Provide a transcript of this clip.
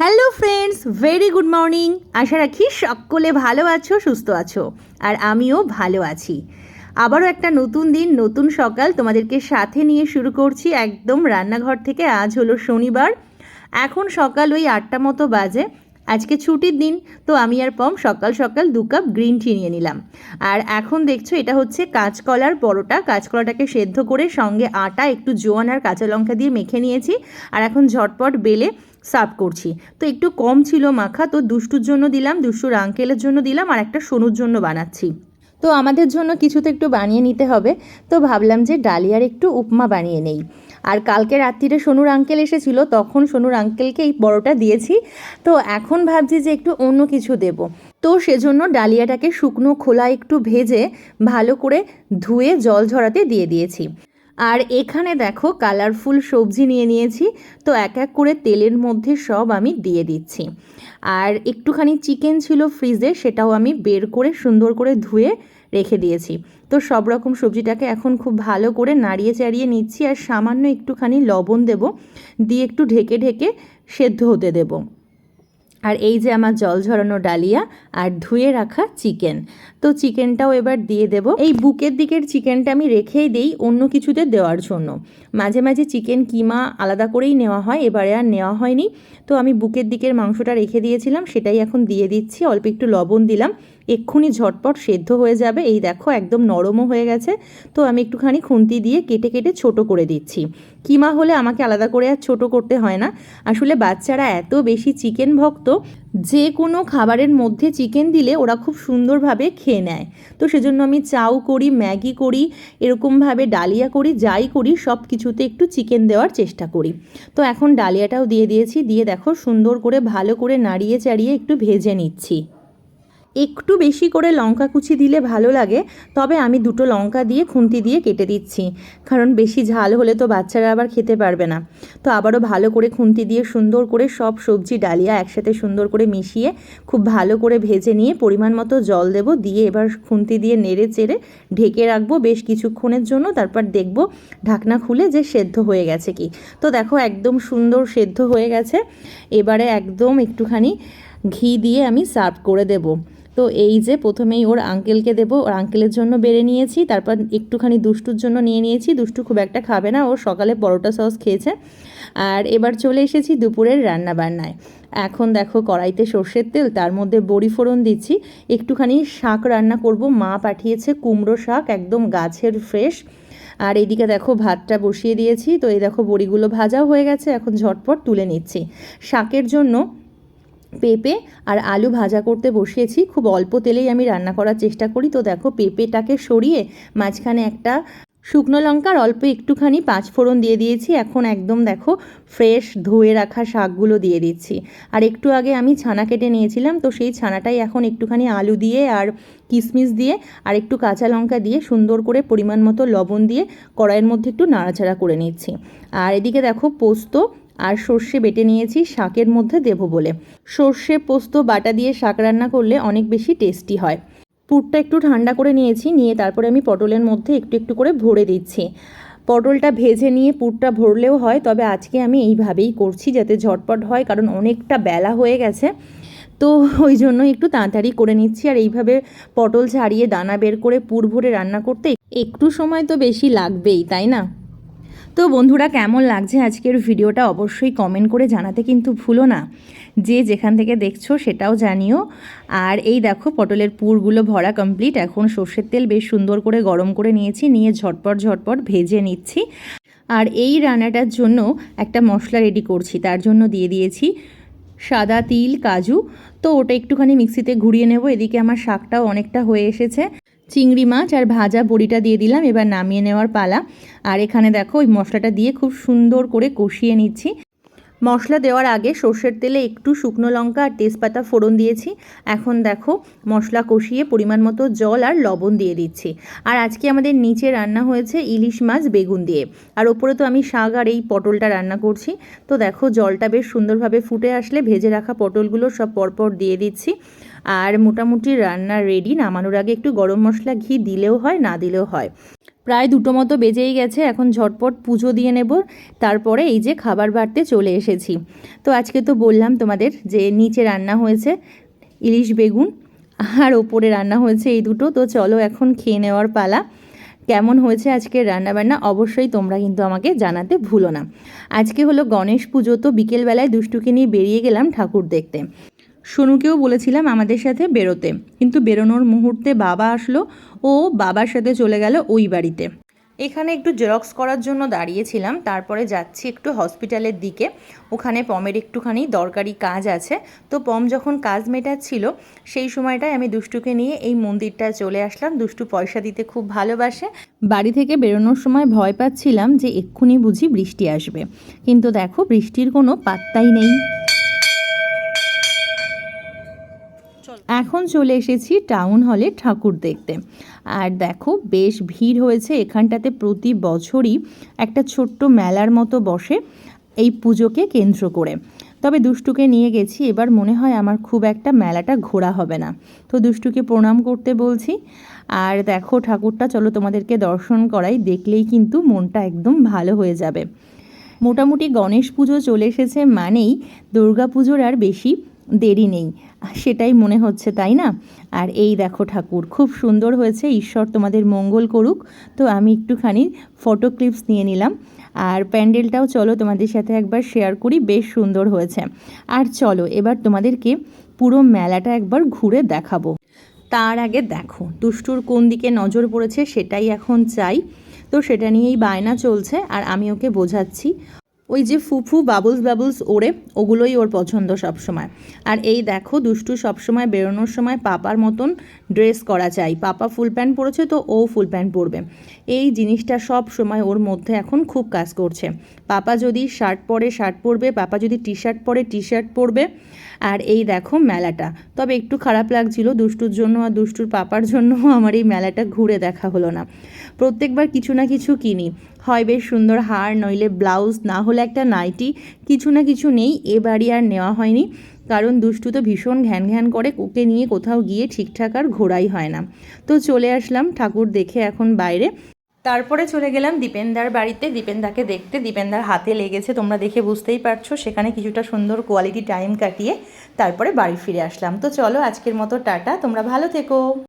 Hello friends, very good morning. আশা রাখি সকলে ভালো আছো, সুস্থ আছো, আর আমিও ভালো আছি। আবারও একটা নতুন দিন, নতুন সকাল তোমাদেরকে সাথে নিয়ে শুরু করছি একদম রান্নাঘর থেকে। আজ হলো শনিবার, এখন সকাল ওই 8টা মতো বাজে। আজকে ছুটির দিন, তো আমি আর পম সকাল সকাল 2 কাপ গ্রিন টি নিয়ে নিলাম। আর এখন দেখছো এটা হচ্ছে কাঁচকলার পরোটা। কাঁচকলাটাকে সেদ্ধ করে সঙ্গে আটা, একটু জোয়ান আর কাঁচা লঙ্কা দিয়ে মেখে নিয়েছি। আর এখন ঝটপট বেলে সার্ভ করছি। তো একটু কম ছিল মাখা, তো দুষ্টুর জন্য দিলাম, দুষ্টুর আঙ্কেলের জন্য দিলাম, আর একটা সোনুর জন্য বানাচ্ছি। তো আমাদের জন্য কিছু তো একটু বানিয়ে নিতে হবে, তো ভাবলাম যে ডালিয়ার একটু উপমা বানিয়ে নেই। আর কালকে রাত্রিরে সোনুর আঙ্কেল এসেছিল, তখন সোনুর আঙ্কেলকে এই পরোটা দিয়েছি। তো এখন ভাবছি যে একটু অন্য কিছু দেব। তো সেজন্য ডালিয়াটাকে শুকনো খোলা একটু ভেজে ভালো করে ধুয়ে জল ঝরাতে দিয়ে দিয়েছি। আর এখানে দেখো কালারফুল সবজি নিয়ে নিয়েছি, তো এক এক করে তেলের মধ্যে সব আমি দিয়ে দিচ্ছি। আর একটুখানি চিকেন ছিল ফ্রিজে, সেটাও আমি বের করে সুন্দর করে ধুয়ে রেখে দিয়েছি। তো সব রকম সবজিটাকে এখন খুব ভালো করে নাড়িয়ে চাড়িয়ে নিচ্ছি, আর সামান্য একটুখানি লবণ দেব, দিয়ে একটু ঢেকে ঢেকে সেদ্ধ হতে দেব। আর এই যে আমার জল ঝরানো ডালিয়া আর ধুয়ে রাখা চিকেন, তো চিকেনটাও এবার দিয়ে দেব। এই বুকের দিকের চিকেনটা আমি রেখেই দেই অন্য কিছুতে দেওয়ার জন্য। মাঝে মাঝে চিকেন কিমা আলাদা করেই নেওয়া হয়, এবারে আর নেওয়া হয়নি। তো আমি বুকের দিকের মাংসটা রেখে দিয়েছিলাম, সেটাই এখন দিয়ে দিচ্ছি। অল্প একটু লবণ দিলাম, এক্ষুনি ঝটপট সেদ্ধ হয়ে যাবে। এই দেখো একদম নরমও হয়ে গেছে। তো আমি একটুখানি খুন্তি দিয়ে কেটে কেটে ছোট করে দিচ্ছি। কিমা হলে আমাকে আলাদা করে আর ছোট করতে হয় না। আসলে বাচ্চারা এত বেশি চিকেন ভক্ত, যে কোনো খাবারের মধ্যে চিকেন দিলে ওরা খুব সুন্দরভাবে খেয়ে নেয়। তো সেজন্য আমি চাউ করি, ম্যাগি করি, এরকমভাবে ডালিয়া করি, যাই করি সব কিছুতে একটু চিকেন দেওয়ার চেষ্টা করি। তো এখন ডালিয়াটাও দিয়ে দিয়েছি, দিয়ে দেখো সুন্দর করে ভালো করে নাড়িয়ে চাড়িয়ে একটু ভেজে নিচ্ছি। একটু বেশি করে লঙ্কা কুচি দিলে ভালো লাগে, তবে আমি 2টো লঙ্কা দিয়ে খুন্তি দিয়ে কেটে দিচ্ছি, কারণ বেশি ঝাল হলে তো বাচ্চারা আবার খেতে পারবে না। তো আবারও ভালো করে খুন্তি দিয়ে সুন্দর করে সব সবজি ডালিয়া একসাথে সুন্দর করে মিশিয়ে খুব ভালো করে ভেজে নিয়ে পরিমাণ মতো জল দেব, দিয়ে এবার খুন্তি দিয়ে নেড়ে চেড়ে ঢেকে রাখবো বেশ কিছুক্ষণের জন্য। তারপর দেখব ঢাকনা খুলে যে সেদ্ধ হয়ে গেছে কি। তো দেখো একদম সুন্দর সেদ্ধ হয়ে গেছে। এবারে একদম একটুখানি ঘি দিয়ে আমি সার্ভ করে দেব। তো এই যে প্রথমেই ওর আঙ্কেলকে দেবো, ওর আঙ্কেলের জন্য বেড়ে নিয়েছি, তারপর একটুখানি দুষ্টুর জন্য নিয়ে নিয়েছি। দুষ্টু খুব একটা খাবে না, ও সকালে পরোটা সস খেয়েছে। আর এবার চলে এসেছি দুপুরের রান্নাবান্নায়। এখন দেখো কড়াইতে সর্ষের তেল, তার মধ্যে বড়ি ফোড়ন দিচ্ছি। একটুখানি শাক রান্না করব, মা পাঠিয়েছে কুমড়ো শাক, একদম গাছের ফ্রেশ। আর এইদিকে দেখো ভাতটা বসিয়ে দিয়েছি। তো এই দেখো বড়িগুলো ভাজাও হয়ে গেছে, এখন ঝটপট তুলে নিচ্ছি। শাকের জন্য পেঁপে আর আলু ভাজা করতে বসিয়েছি। খুব অল্প তেলেই আমি রান্না করার চেষ্টা করি। তো দেখো পেঁপেটাকে সরিয়ে মাঝখানে একটা শুকনো লঙ্কার অল্প একটুখানি 5 ফোড়ন দিয়ে দিয়েছি। এখন একদম দেখো ফ্রেশ ধুয়ে রাখা শাকগুলো দিয়ে দিচ্ছি। আর একটু আগে আমি ছানা কেটে নিয়েছিলাম, তো সেই ছানাটাই এখন একটুখানি আলু দিয়ে আর কিশমিশ দিয়ে আর একটু কাঁচা লঙ্কা দিয়ে সুন্দর করে পরিমাণ মতো লবণ দিয়ে কড়াইয়ের মধ্যে একটু নাড়াচাড়া করে নিচ্ছি। আর এদিকে দেখো পোস্ত আর সর্ষে বেটে নিয়েছি শাকের মধ্যে দেবো বলে। সর্ষে পোস্ত বাটা দিয়ে শাক রান্না করলে অনেক বেশি টেস্টি হয়। পুরটা একটু ঠান্ডা করে নিয়েছি, নিয়ে তারপরে আমি পটলের মধ্যে একটু একটু করে ভরে দিচ্ছি। পটলটা ভেজে নিয়ে পুরটা ভরলেও হয়, তবে আজকে আমি এইভাবেই করছি যাতে ঝটপট হয়, কারণ অনেকটা বেলা হয়ে গেছে। তো ওই জন্য একটু তাড়াতাড়ি করে নিচ্ছি। আর এইভাবে পটল ছাড়িয়ে দানা বের করে পুর ভরে রান্না করতে একটু সময় তো বেশি লাগবেই, তাই না? তো বন্ধুরা, কেমন লাগছে আজকের ভিডিওটা অবশ্যই কমেন্ট করে জানাতে কিন্তু ভুলো না। যে যেখান থেকে দেখছো সেটাও জানিও। আর এই দেখো পটলের পুরগুলো ভরা কমপ্লিট। এখন সর্ষের তেল বেশ সুন্দর করে গরম করে নিয়েছি, নিয়ে ঝটপট ঝটপট ভেজে নিচ্ছি। আর এই রান্নাটার জন্য একটা মশলা রেডি করছি, তার জন্য দিয়ে দিয়েছি সাদা তিল, কাজু। তো ওটা একটুখানি মিক্সিতে ঘুরিয়ে নেব। এদিকে আমার শাকটাও অনেকটা হয়ে এসেছে। চিংড়ি মাছ আর ভাজা বড়িটা দিয়ে দিলাম, এবার নামিয়ে নেওয়ার পালা। আর এখানে দেখো ওই মশলাটা দিয়ে খুব সুন্দর করে কষিয়ে নিচ্ছি। মশলা দেওয়ার আগে সর্ষের তেলে একটু শুকনো লঙ্কা আর তেজপাতা ফোড়ন দিয়েছি। এখন দেখো মশলা কষিয়ে পরিমাণ মতো জল আর লবণ দিয়ে দিচ্ছি। আর আজকে আমাদের নিচে রান্না হয়েছে ইলিশ মাছ বেগুন দিয়ে, আর ওপরে তো আমি শাক আর এই পটলটা রান্না করছি। তো দেখো জলটা বেশ সুন্দরভাবে ফুটে আসলে ভেজে রাখা পটলগুলো সব পরপর দিয়ে দিচ্ছি। আর মোটামুটি রান্না রেডি। নামানোর আগে একটু গরম মশলা ঘি দিলেও হয়, না দিলেও হয়। প্রায় 2টো মতো বেজেই গেছে, এখন ঝটপট পুজো দিয়ে নেব, তারপরে এই যে খাবার বাড়তে চলে এসেছি। তো আজকে তো বললাম তোমাদের যে নিচে রান্না হয়েছে ইলিশ বেগুন আর ওপরে রান্না হয়েছে এই দুটো। তো চলো এখন খেয়ে নেওয়ার পালা। কেমন হয়েছে আজকের রান্নাবান্না অবশ্যই তোমরা কিন্তু আমাকে জানাতে ভুলো না। আজকে হলো গণেশ পুজো, তো বিকেলবেলায় দুষ্টুকে নিয়ে বেরিয়ে গেলাম ঠাকুর দেখতে। সোনুকেও বলেছিলাম আমাদের সাথে বেরোতে, কিন্তু বেরোনোর মুহূর্তে বাবা আসলো, ও বাবার সাথে চলে গেল ওই বাড়িতে। এখানে একটু জেরক্স করার জন্য দাঁড়িয়েছিলাম, তারপরে যাচ্ছি একটু হসপিটালের দিকে, ওখানে পমের একটুখানি দরকারি কাজ আছে। তো পম যখন কাজ মেটাচ্ছিল সেই সময়টায় আমি দুষ্টুকে নিয়ে এই মন্দিরটায় চলে আসলাম। দুষ্টু পয়সা দিতে খুব ভালোবাসে। বাড়ি থেকে বেরোনোর সময় ভয় পাচ্ছিলাম যে এক্ষুনি বুঝি বৃষ্টি আসবে, কিন্তু দেখো বৃষ্টির কোনো পাত্তাই নেই। এখন চলে এসেছি টাউন হলে ঠাকুর দেখতে। আর দেখো বেশ ভিড় হয়েছে এখানটাতে। প্রতি বছরই একটা ছোট্ট মেলার মতো বসে এই পুজোকে কেন্দ্র করে। তবে দুষ্টুকে নিয়ে গেছি, এবার মনে হয় আমার খুব একটা মেলাটা ঘোরা হবে না। তো দুষ্টুকে প্রণাম করতে বলছি। আর দেখো ঠাকুরটা চলো তোমাদেরকে দর্শন করাই, দেখলেই কিন্তু মনটা একদম ভালো হয়ে যাবে। মোটামুটি গণেশ পুজো চলে এসেছে মানেই দুর্গা পুজোর আর বেশি দেরি নেই, সেটাই মনে হচ্ছে, তাই না? আর এই দেখো ঠাকুর খুব সুন্দর হয়েছে, ঈশ্বর তোমাদের মঙ্গল করুক। তো আমি একটুখানি ফটো ক্লিপস নিয়ে নিলাম। আর প্যান্ডেলটাও চলো তোমাদের সাথে একবার শেয়ার করি, বেশ সুন্দর হয়েছে। আর চলো এবার তোমাদেরকে পুরো মেলাটা একবার ঘুরে দেখাবো। তার আগে দেখো দুষ্টুর কোন দিকে নজর পড়েছে সেটাই এখন চাই। তো সেটা নিয়েই বায়না চলছে, আর আমি ওকে বোঝাচ্ছি। ওই যে ফুফু বাবলস ওড়ে, ওগুলোই ওর পছন্দ সব সময়। আর এই দেখো দুষ্টু সবসময় বেরোনোর সময় পাপার মতন ড্রেস করা চাই। পাপা ফুল প্যান্ট পরেছে তো ও ফুল প্যান্ট পরবে, এই জিনিসটা সব সময় ওর মধ্যে এখন খুব কাজ করছে। পাপা যদি শার্ট পরে শার্ট পরবে, পাপা যদি টি শার্ট পরে টি শার্ট পরবে। আর এই দেখো মেলাটা, তবে একটু খারাপ লাগছিল দুষ্টুর জন্য আর দুষ্টুর পাপার জন্য আমার এই মেলাটা ঘুরে দেখা হলো না। প্রত্যেকবার কিছু না কিছু কিনি, হয় বেশ সুন্দর হার, নইলে ব্লাউজ, না হলে একটা নাইটি, কিছু না কিছু নেই। এবারই আর নেওয়া হয়নি, কারণ দুষ্টু তো ভীষণ ঘ্যান ঘ্যান করে, ওকে নিয়ে কোথাও গিয়ে ঠিকঠাক আর ঘোরাই হয় না। তো চলে আসলাম ঠাকুর দেখে এখন বাইরে। তারপরে চলে গেলাম দীপেনদার বাড়িতে, দীপেনদাকে দেখতে। দীপেনদার হাতে লেগেছে, তোমরা দেখে বুঝতেই পারছো। সেখানে কিছুটা সুন্দর কোয়ালিটি টাইম কাটিয়ে তারপরে বাড়ি ফিরে আসলাম। তো চলো আজকের মতো টাটা, তোমরা ভালো থেকো।